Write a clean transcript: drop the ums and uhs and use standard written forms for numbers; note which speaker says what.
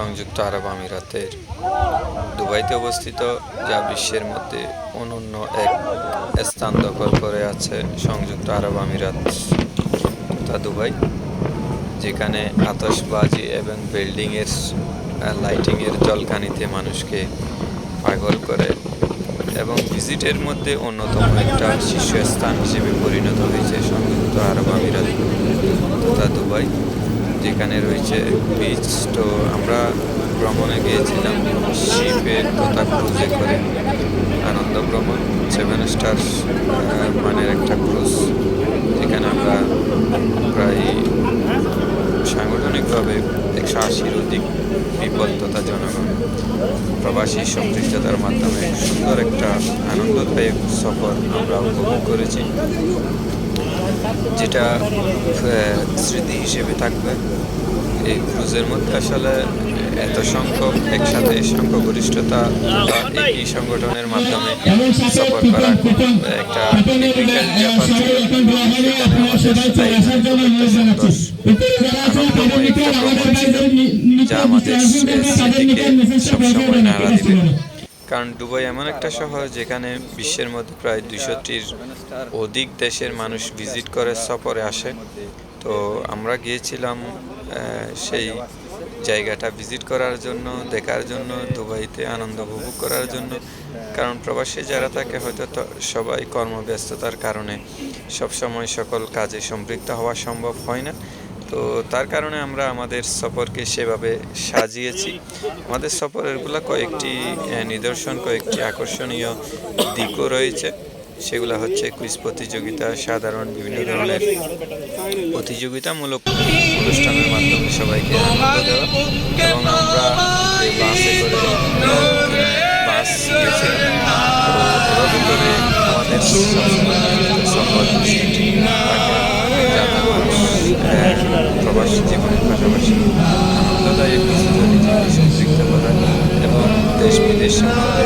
Speaker 1: সংযুক্ত আরব আমিরাতের দুবাইতে অবস্থিত, যা বিশ্বের মধ্যে অনন্য এক স্থান দখল করে আছে সংযুক্ত আরব আমিরাত তথা দুবাই, যেখানে আতশবাজি এবং বিল্ডিংয়ের লাইটিংয়ের ঝলকানিতে মানুষকে পাগল করে এবং ভিজিটের মধ্যে অন্যতম একটা শীর্ষস্থান হিসেবে পরিণত হয়েছে সংযুক্ত আরব আমিরাত তথা দুবাই, যেখানে রয়েছে বিচ। তো আমরা ভ্রমণে গিয়েছিলাম শিপে তথা ক্রুজে করে, আনন্দ ভ্রমণ 7 স্টার মানের একটা ক্রুজ, যেখানে আমরা প্রায় সাংগঠনিকভাবে 180-র অধিক পিপল তথা জনগণ প্রবাসী সম্পৃক্ততার মাধ্যমে সুন্দর একটা আনন্দদায়ক সফর আমরা উপভোগ করেছি, যেটা স্মৃতি হিসেবে থাকবে। এই ক্রুজের মধ্যে আসলে এত সংখ্যক একসাথে সংখ্যাগরিষ্ঠতা বা একই সংগঠনের মাধ্যমে সফর করা একটা ডিফিকাল্ট ব্যাপার ছিল, সেখানে আমাদের সাথে সুন্দর আনন্দময় একটা ভ্রমণ ছিল, যা আমাদের স্মৃতিকে সবসময় নাড়া দিবে। কারণ দুবাই এমন একটা শহর যেখানে বিশ্বের মধ্যে প্রায় 200টির অধিক দেশের মানুষ ভিজিট করে সফরে আসে। তো আমরা গিয়েছিলাম সেই জায়গাটা ভিজিট করার জন্য, দেখার জন্য, দুবাইতে আনন্দ উপভোগ করার জন্য। কারণ প্রবাসী যারা থাকে হয়তো সবাই কর্মব্যস্ততার কারণে সবসময় সকল কাজে সম্পৃক্ত হওয়া সম্ভব হয় না। তো তার কারণে আমরা আমাদের সফরকে সেভাবে সাজিয়েছি। আমাদের সফরেরগুলো কয়েকটি নিদর্শন, কয়েকটি আকর্ষণীয় দিকও রয়েছে। সেগুলো হচ্ছে কুইজ প্রতিযোগিতা, সাধারণ বিভিন্ন ধরনের প্রতিযোগিতামূলক অনুষ্ঠানের মাধ্যমে সবাইকে আনন্দ দেওয়া, এবং আমরা এই বাসে করে বাস গেছিলাম। তো এভাবে করে আমাদের সফর যাতে মানুষ প্রবাসী জীবনের পাশাপাশি আনন্দদায়ক কিছু সম্পৃক্ত করা এবং দেশ বিদেশ সম্বন্ধে